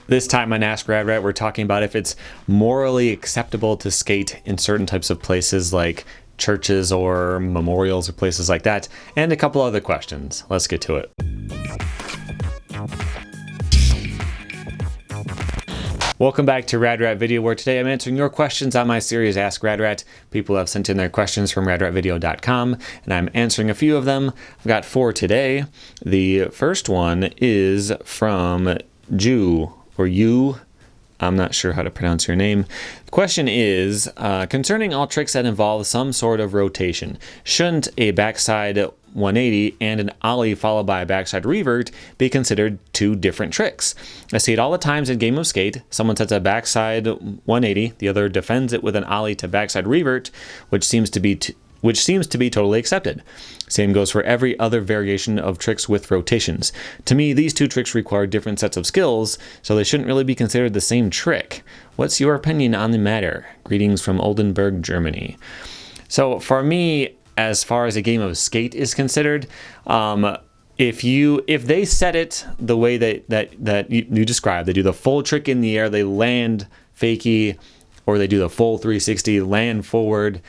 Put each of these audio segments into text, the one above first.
This time on Ask Rad Rat, we're talking about if it's morally acceptable to skate in certain types of places like churches or memorials or places like that, and a couple other questions. Let's get to it. Welcome back to Rad Rat Video, where today I'm answering your questions on my series Ask Rad Rat. People have sent in their questions from radratvideo.com, and I'm answering a few of them. I've got 4 today. The first one is from Ju, or you. I'm not sure how to pronounce your name. The question is, concerning all tricks that involve some sort of rotation, shouldn't a backside 180 and an ollie followed by a backside revert be considered 2 different tricks? I see it all the times in Game of Skate. Someone sets a backside 180, the other defends it with an ollie to backside revert, which seems to be totally accepted. Same goes for every other variation of tricks with rotations. To me, these 2 tricks require different sets of skills, so they shouldn't really be considered the same trick. What's your opinion on the matter? Greetings from Oldenburg, Germany. So for me, as far as a game of skate is considered, if they set it the way that you described, they do the full trick in the air, they land fakie, or they do the full 360, land forward,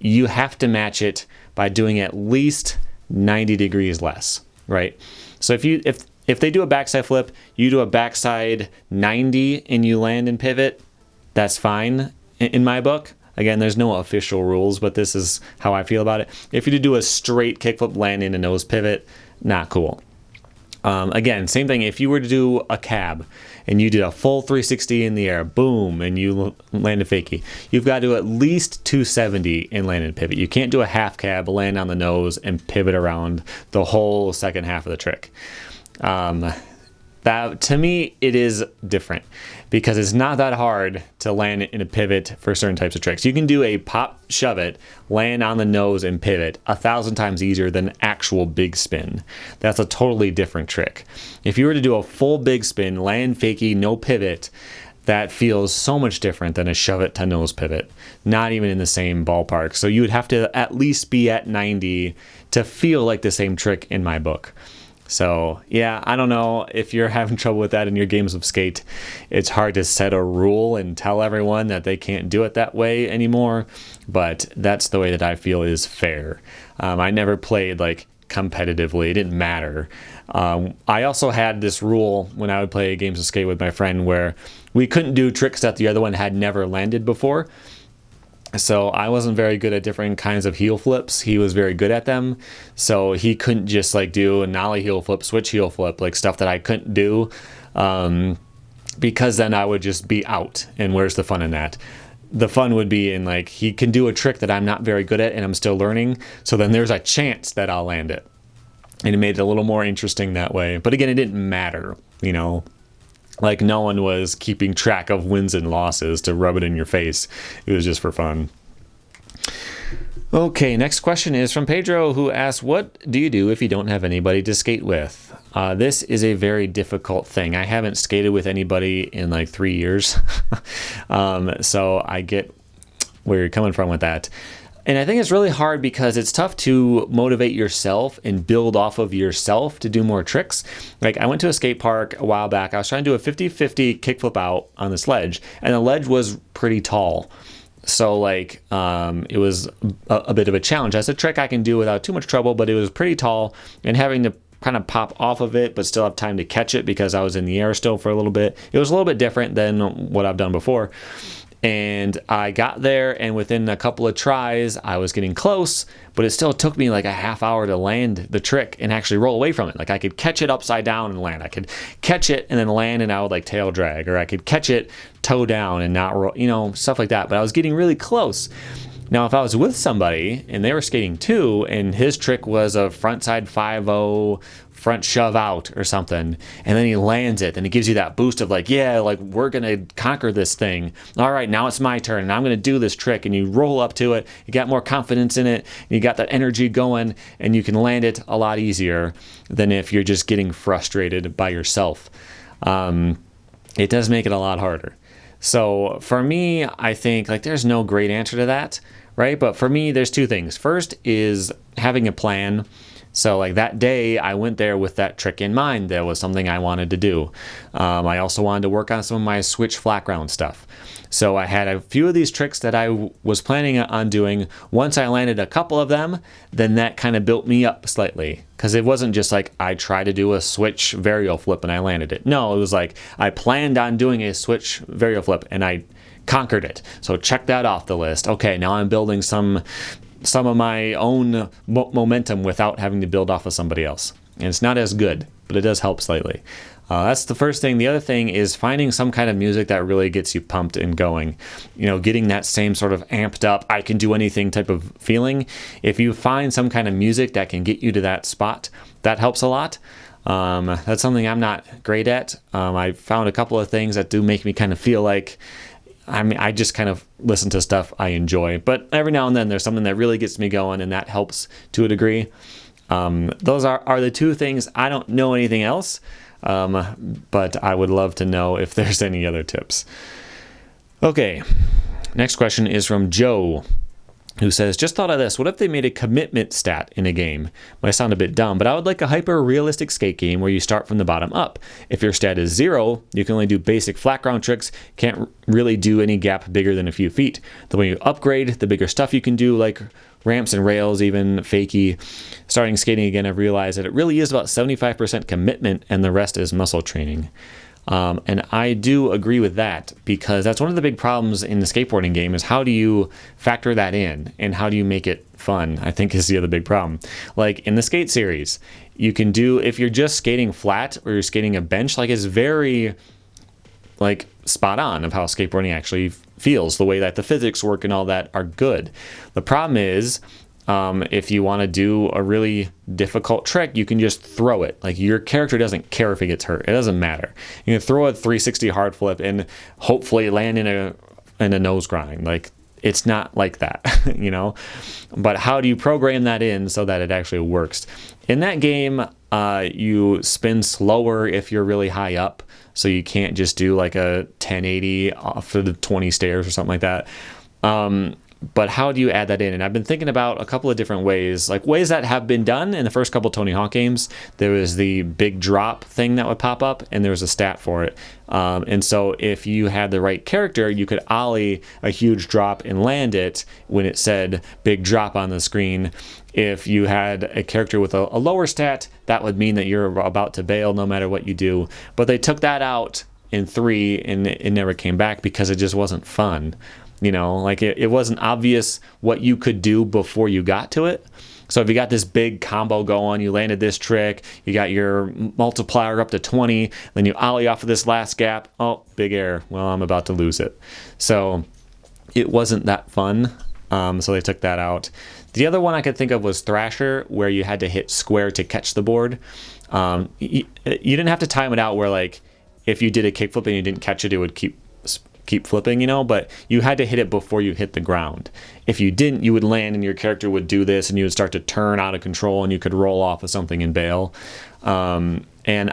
you have to match it by doing at least 90 degrees less, right? So if they do a backside flip, you do a backside 90 and you land and pivot, that's fine in my book. Again, there's no official rules, but this is how I feel about it. If you do a straight kickflip landing and nose pivot, not cool. Again, same thing. If you were to do a cab and you did a full 360 in the air, boom, and you land a fakie, you've got to do at least 270 and land and pivot. You can't do a half cab, land on the nose, and pivot around the whole second half of the trick. That, to me, it is different because it's not that hard to land in a pivot for certain types of tricks. You can do a pop, shove it, land on the nose, and pivot 1,000 times easier than actual big spin. That's a totally different trick. If you were to do a full big spin, land fakie, no pivot, that feels so much different than a shove it to nose pivot. Not even in the same ballpark. So you would have to at least be at 90 to feel like the same trick in my book. So, yeah, I don't know if you're having trouble with that in your games of skate. It's hard to set a rule and tell everyone that they can't do it that way anymore, but that's the way that I feel is fair. I never played like competitively. It didn't matter. I also had this rule when I would play games of skate with my friend where we couldn't do tricks that the other one had never landed before. So I wasn't very good at different kinds of heel flips. He was very good at them. So he couldn't just like do a nollie heel flip, switch heel flip, like stuff that I couldn't do, because then I would just be out. And where's the fun in that? The fun would be in like, he can do a trick that I'm not very good at and I'm still learning. So then there's a chance that I'll land it. And it made it a little more interesting that way. But again, it didn't matter, you know. Like no one was keeping track of wins and losses to rub it in your face. It was just for fun. Okay, next question is from Pedro, who asks, what do you do if you don't have anybody to skate with? This is a very difficult thing. I haven't skated with anybody in like 3 years. So I get where you're coming from with that. And I think it's really hard because it's tough to motivate yourself and build off of yourself to do more tricks. Like I went to a skate park a while back. I was trying to do a 50-50 kickflip out on this ledge, and the ledge was pretty tall. So like it was a bit of a challenge. That's a trick I can do without too much trouble, but it was pretty tall, and having to kind of pop off of it but still have time to catch it because I was in the air still for a little bit. It was a little bit different than what I've done before. And I got there, and within a couple of tries, I was getting close, but it still took me like a half hour to land the trick and actually roll away from it. Like I could catch it upside down and land. I could catch it and then land, and I would like tail drag, or I could catch it toe down and not roll, you know, stuff like that. But I was getting really close. Now, if I was with somebody and they were skating too, and his trick was a frontside 5-0 front shove out or something, and then he lands it, and it gives you that boost of like, yeah, like we're gonna conquer this thing. All right, now it's my turn, and I'm gonna do this trick, and you roll up to it, you got more confidence in it, and you got that energy going, and you can land it a lot easier than if you're just getting frustrated by yourself. It does make it a lot harder. So for me, I think like there's no great answer to that, right? But for me, there's 2 things. First is having a plan. So like that day I went there with that trick in mind. That was something I wanted to do. I also wanted to work on some of my switch flat ground stuff. So I had a few of these tricks that I was planning on doing. Once I landed a couple of them, then that kind of built me up slightly. Because it wasn't just like I tried to do a switch varial flip and I landed it. No, it was like I planned on doing a switch varial flip and I conquered it. So check that off the list. Okay, now I'm building some of my own momentum without having to build off of somebody else. And it's not as good, but it does help slightly. That's the first thing. The other thing is finding some kind of music that really gets you pumped and going. You know, getting that same sort of amped up, I can do anything type of feeling. If you find some kind of music that can get you to that spot, that helps a lot. That's something I'm not great at. I found a couple of things that do make me kind of feel like, I just kind of listen to stuff I enjoy. But every now and then there's something that really gets me going, and that helps to a degree. Those are the two things. I don't know anything else. But I would love to know if there's any other tips. Okay, next question is from Joe, who says, just thought of this. What if they made a commitment stat in a game? Might sound a bit dumb, but I would like a hyper-realistic skate game where you start from the bottom up. If your stat is 0, you can only do basic flat ground tricks, can't really do any gap bigger than a few feet. The way you upgrade, the bigger stuff you can do, like ramps and rails, even fakie. Starting skating again, I've realized that it really is about 75% commitment and the rest is muscle training. And I do agree with that, because that's one of the big problems in the skateboarding game is how do you factor that in and how do you make it fun, I think is the other big problem. Like in the skate series, you can do, if you're just skating flat or you're skating a bench, like it's very like spot on of how skateboarding actually feels. The way that the physics work and all that are good. The problem is, if you want to do a really difficult trick, you can just throw it. Like your character doesn't care if he gets hurt. It doesn't matter. You can throw a 360 hard flip and hopefully land in a nose grind. Like it's not like that, you know. But how do you program that in so that it actually works? In that game, you spin slower if you're really high up. So you can't just do like a 1080 off of the 20 stairs or something like that. But how do you add that in? And I've been thinking about a couple of different ways, like ways that have been done in the first couple Tony Hawk games. There was the big drop thing that would pop up, and there was a stat for it. And so if you had the right character, you could ollie a huge drop and land it when it said big drop on the screen. If you had a character with a lower stat, that would mean that you're about to bail no matter what you do. But they took that out in 3, and it never came back because it just wasn't fun. You know, like it wasn't obvious what you could do before you got to it. So if you got this big combo going, you landed this trick, you got your multiplier up to 20, then you ollie off of this last gap. Oh, big error. Well, I'm about to lose it. So it wasn't that fun. So they took that out. The other one I could think of was Thrasher, where you had to hit square to catch the board. You didn't have to time it out where, like, if you did a kickflip and you didn't catch it, it would keep flipping, you know, but you had to hit it before you hit the ground. If you didn't, you would land and your character would do this and you would start to turn out of control and you could roll off of something and bail. And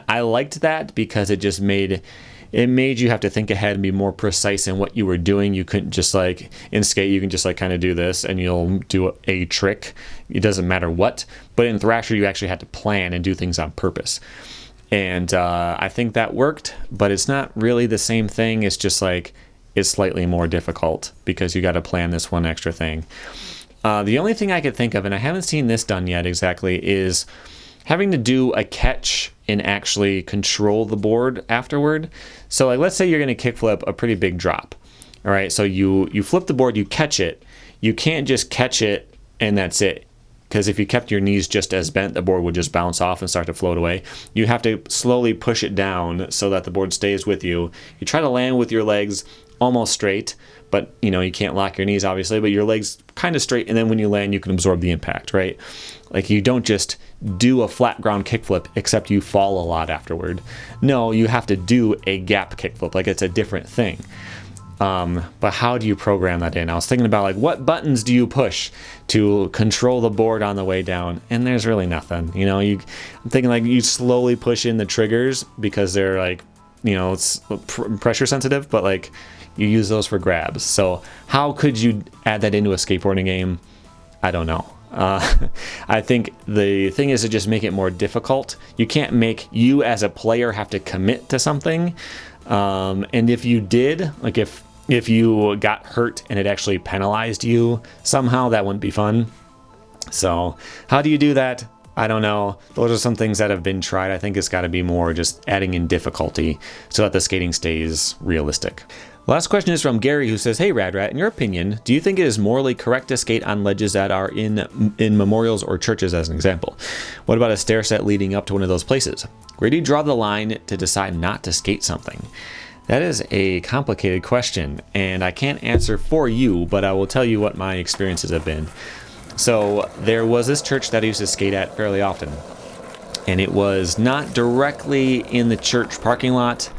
I liked that because it made you have to think ahead and be more precise in what you were doing. You couldn't just like in skate, you can just like kind of do this and you'll do a trick. It doesn't matter what, but in Thrasher, you actually had to plan and do things on purpose. And I think that worked, but it's not really the same thing. It's just like it's slightly more difficult because you got to plan this one extra thing. The only thing I could think of, and I haven't seen this done yet exactly, is having to do a catch and actually control the board afterward. So like, let's say you're going to kickflip a pretty big drop. All right, so you flip the board, you catch it. You can't just catch it and that's it. Because if you kept your knees just as bent, the board would just bounce off and start to float away. You have to slowly push it down so that the board stays with you. You try to land with your legs almost straight, but you know, you can't lock your knees obviously, but your legs kind of straight, and then when you land, you can absorb the impact, right? Like you don't just do a flat ground kickflip, except you fall a lot afterward. No, you have to do a gap kickflip, like it's a different thing. But how do you program that in? I was thinking about like what buttons do you push to control the board on the way down, and there's really nothing. You know, I'm thinking like you slowly push in the triggers because they're like, you know, it's pressure sensitive, but like you use those for grabs. So how could you add that into a skateboarding game? I don't know. I think the thing is to just make it more difficult. You can't make you as a player have to commit to something. And if you did, like if you got hurt and it actually penalized you somehow, that wouldn't be fun. So how do you do that? I don't know. Those are some things that have been tried. I think it's got to be more just adding in difficulty so that the skating stays realistic. Last question is from Gary, who says, "Hey Rad Rat, in your opinion, do you think it is morally correct to skate on ledges that are in memorials or churches as an example? What about a stair set leading up to one of those places? Where do you draw the line to decide not to skate something?" That is a complicated question, and I can't answer for you, but I will tell you what my experiences have been. So there was this church that I used to skate at fairly often, and it was not directly in the church parking lot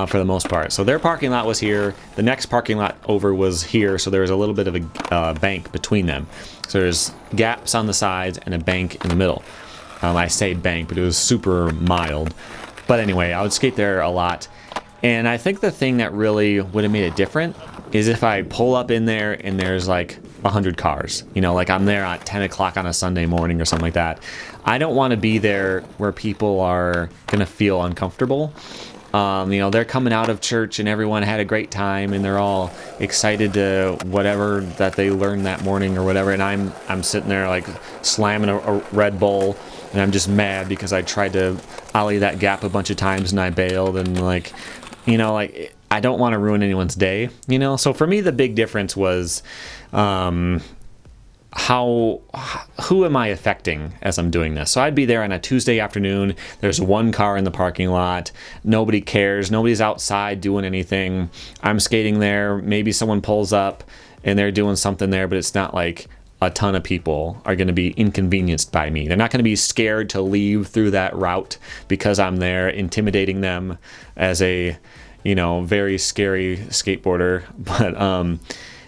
for the most part. So their parking lot was here, the next parking lot over was here, so there was a little bit of a bank between them. So there's gaps on the sides and a bank in the middle. I say bank, but it was super mild. But anyway, I would skate there a lot. And I think the thing that really would have made it different is if I pull up in there and there's like 100 cars, you know, like I'm there at 10 o'clock on a Sunday morning or something like that. I don't want to be there where people are going to feel uncomfortable. You know, they're coming out of church and everyone had a great time and they're all excited to whatever that they learned that morning or whatever. And I'm sitting there like slamming a Red Bull, and I'm just mad because I tried to ollie that gap a bunch of times and I bailed, and like, you know, like I don't want to ruin anyone's day, you know? So for me, the big difference was, who am I affecting as I'm doing this? So I'd be there on a Tuesday afternoon. There's one car in the parking lot. Nobody cares. Nobody's outside doing anything. I'm skating there. Maybe someone pulls up and they're doing something there, but it's not like a ton of people are going to be inconvenienced by me. They're not going to be scared to leave through that route because I'm there intimidating them as a, you know, very scary skateboarder. But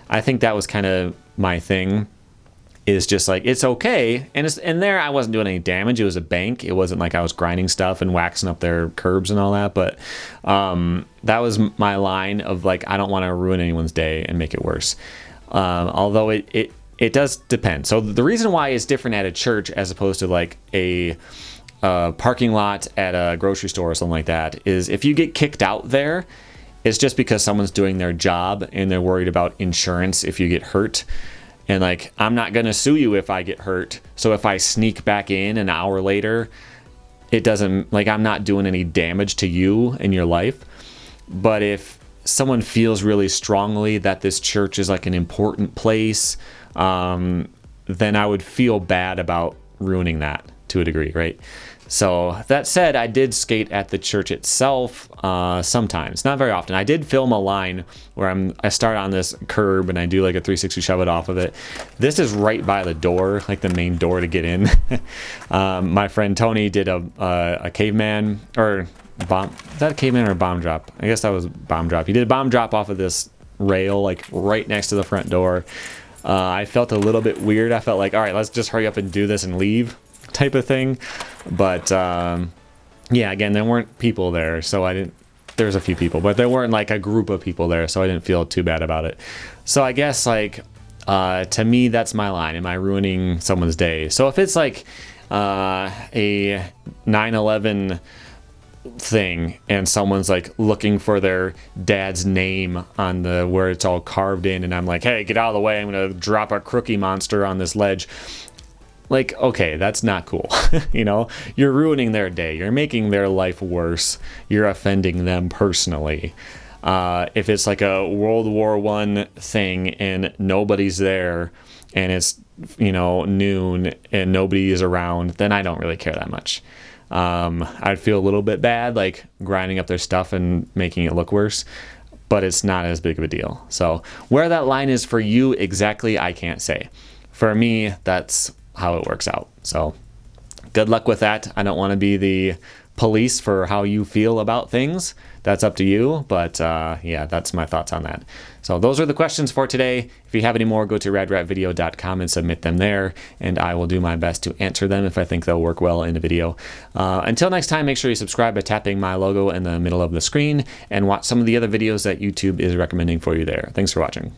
I think that was kind of my thing. Is just like, it's okay. And there I wasn't doing any damage. It was a bank. It wasn't like I was grinding stuff and waxing up their curbs and all that. But that was my line of like, I don't want to ruin anyone's day and make it worse. Although it does depend. So the reason why it's different at a church as opposed to like a parking lot at a grocery store or something like that is if you get kicked out there, it's just because someone's doing their job and they're worried about insurance if you get hurt. And like, I'm not going to sue you if I get hurt. So if I sneak back in an hour later, it doesn't, like, I'm not doing any damage to you in your life. But if someone feels really strongly that this church is like an important place, then I would feel bad about ruining that to a degree, right? So that said, I did skate at the church itself sometimes, not very often. I did film a line where I start on this curb and I do like a 360 shove it off of it. This is right by the door, like the main door to get in. My friend Tony did a caveman or bomb. Is that a caveman or a bomb drop? I guess that was bomb drop. He did a bomb drop off of this rail, like right next to the front door. I felt a little bit weird. I felt like, all right, let's just hurry up and do this and leave, type of thing. But yeah, again, there weren't people there, so I didn't. There's a few people, but there weren't like a group of people there, so I didn't feel too bad about it. So I guess like to me, that's my line. Am I ruining someone's day? So if it's like a 9/11 thing and someone's like looking for their dad's name on the where it's all carved in, and I'm like, hey, get out of the way, I'm gonna drop a crookie monster on this ledge. Like, okay, that's not cool. You know, you're ruining their day. You're making their life worse. You're offending them personally. If it's like a World War I thing and nobody's there and it's, you know, noon and nobody is around, then I don't really care that much. I'd feel a little bit bad, like grinding up their stuff and making it look worse, but it's not as big of a deal. So where that line is for you exactly, I can't say. For me, that's how it works out. So good luck with that. I don't want to be the police for how you feel about things. That's up to you. But yeah, that's my thoughts on that. So those are the questions for today. If you have any more, go to radratvideo.com and submit them there, and I will do my best to answer them if I think they'll work well in a video. Until next time, make sure you subscribe by tapping my logo in the middle of the screen and watch some of the other videos that YouTube is recommending for you there. Thanks for watching.